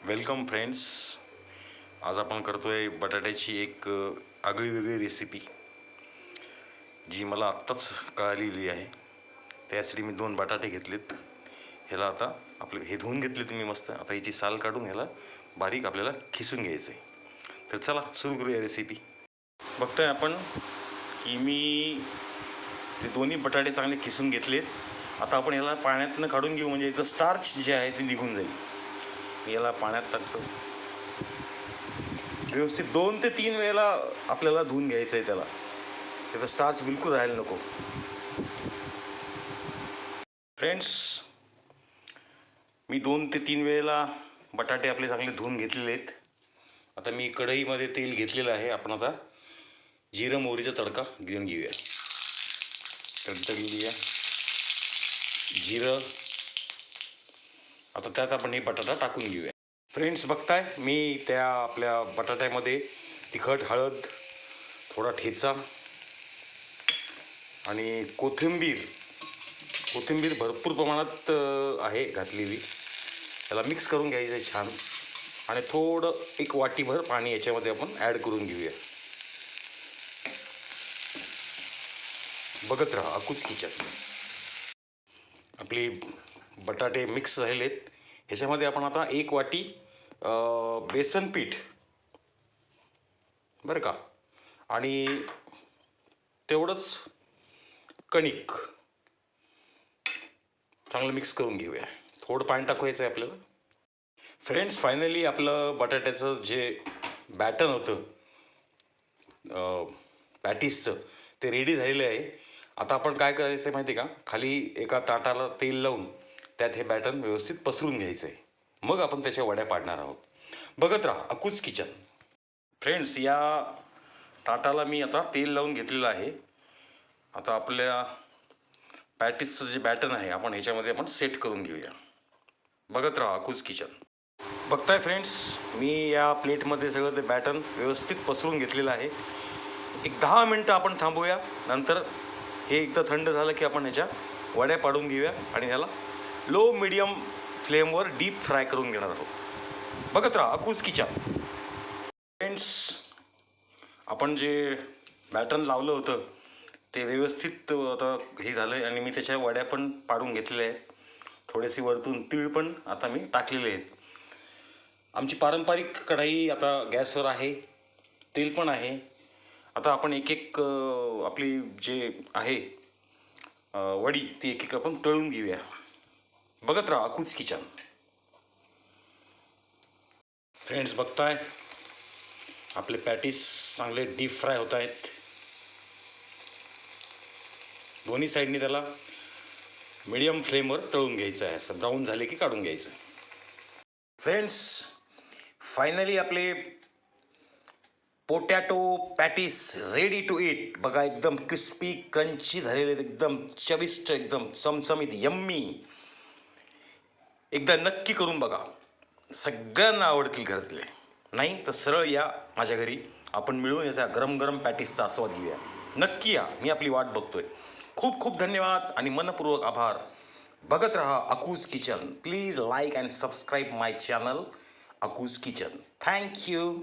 Welcome friends. आज आपण करतोय बटाट्याची एक आगळी वेगळी रेसिपी जी मला आत्ताच कळालेली आहे. त्यासाठी मी 2 बटाटे घेतलेत. ह्याला आता आपले हे धुवून घेतलेत मी मस्त. आता याची साल काढून ह्याला बारीक आपल्याला खिसून घ्यायचं आहे. तर चला सुरू करूया रेसिपी. बघतोय आपण की मी ते दोन्ही बटाटे चांगले खिसून घेतलेत. आता आपण ह्याला पाण्यातनं काढून घेऊ, म्हणजे याचं स्टार्च जे आहे ते निघून जाईल. मी याला पाण्यात टाकतो. व्यवस्थित 2 ते 3 वेळेला आपल्याला धुवून घ्यायचं आहे त्याला. त्याचा स्टार्च बिलकुल राहायला नको. फ्रेंड्स, मी 2 ते 3 वेळेला बटाटे आपले चांगले धुवून घेतलेले आहेत. आता मी कढईमध्ये तेल घेतलेलं आहे. आपण आता जिरं मोहरीचा तडका देऊन घेऊया. तडका घेऊया जिरं. आता त्यात आपण हे बटाटा टाकून घेऊया. फ्रेंड्स, बघताय मी त्या आपल्या बटाट्यामध्ये तिखट, हळद, थोडा ठेचा आणि कोथिंबीर भरपूर प्रमाणात आहे घातलेली. त्याला मिक्स करून घ्यायचं आहे छान. आणि थोडं 1 वाटीभर पाणी याच्यामध्ये आपण ॲड करून घेऊया. बघत राहा अकूच किचन. आपली बटाटे मिक्स झालेत. ह्याच्यामध्ये आपण आता 1 वाटी बेसन पीठ, बरं का, आणि तेवढंच कणिक चांगलं मिक्स करून घेऊया. थोडं पाणी टाकायचं आहे आपल्याला. फ्रेंड्स, फायनली आपलं बटाट्याचं जे बॅटर होतं पॅटीसचं ते रेडी झालेलं आहे. आता आपण काय करायचं आहे माहिती आहे का, खाली एका ताटाला तेल लावून त्यात हे बॅटर व्यवस्थित पसरून घ्यायचं आहे. मग आपण त्याच्या वड्या पाडणार आहोत. बघत राहा अकूच किचन. फ्रेंड्स, या ताटाला मी आता तेल लावून घेतलेलं आहे. आता आपल्या पॅटीसचं जे बॅटर आहे आपण ह्याच्यामध्ये आपण सेट करून घेऊया. बघत राहा अकूच किचन. बघताय फ्रेंड्स, मी या प्लेटमध्ये सगळं ते बॅटर व्यवस्थित पसरून घेतलेलं आहे. एक 10 मिनटं आपण थांबूया. नंतर हे एकदा थंड झालं की आपण ह्याच्या वड्या पाडून घेऊया आणि ह्याला लो मीडियम फ्लेमवर डीप फ्राय करून घेणार आहोत. बघत राहा अकूच किचन. फ्रेंड्स, आपण जे बॅटन लावलं होतं ते व्यवस्थित आता हे झालं आहे आणि मी त्याच्या वड्या पण पाडून घेतलेल्या आहेत. थोडेसे वरतून तीळ पण आता मी टाकलेले आहेत. आमची पारंपरिक कढाई आता गॅसवर आहे. तेल पण आहे. आता आपण एक आपली जे आहे वडी ती एक आपण तळून घेऊया. बघत राहा अकूच किचन. फ्रेंड्स, बघताय आपले पॅटीस चांगले डीप फ्राय होत आहेत. दोन्ही साईडनी त्याला मीडियम फ्लेमवर तळून घ्यायचं आहे. असं ब्राऊन झाले की काढून घ्यायचं. फ्रेंड्स, फायनली आपले potato patties ready to eat. बघा, एकदम क्रिस्पी क्रंची झालेले, एकदम चविष्ट, एकदम चमचमीत, यम्मी. एकदा नक्की करून बघा. सगळ्यांना आवडतील घरातले. नाही तर सरळ या माझ्या घरी, आपण मिळून याचा गरम गरम पॅटीसचा आस्वाद घेऊया. नक्की या, मी आपली वाट बघतोय. खूप खूप धन्यवाद आणि मनपूर्वक आभार. बघत रहा अकूज kitchen. Please like and subscribe my channel अकूज किचन. Thank you.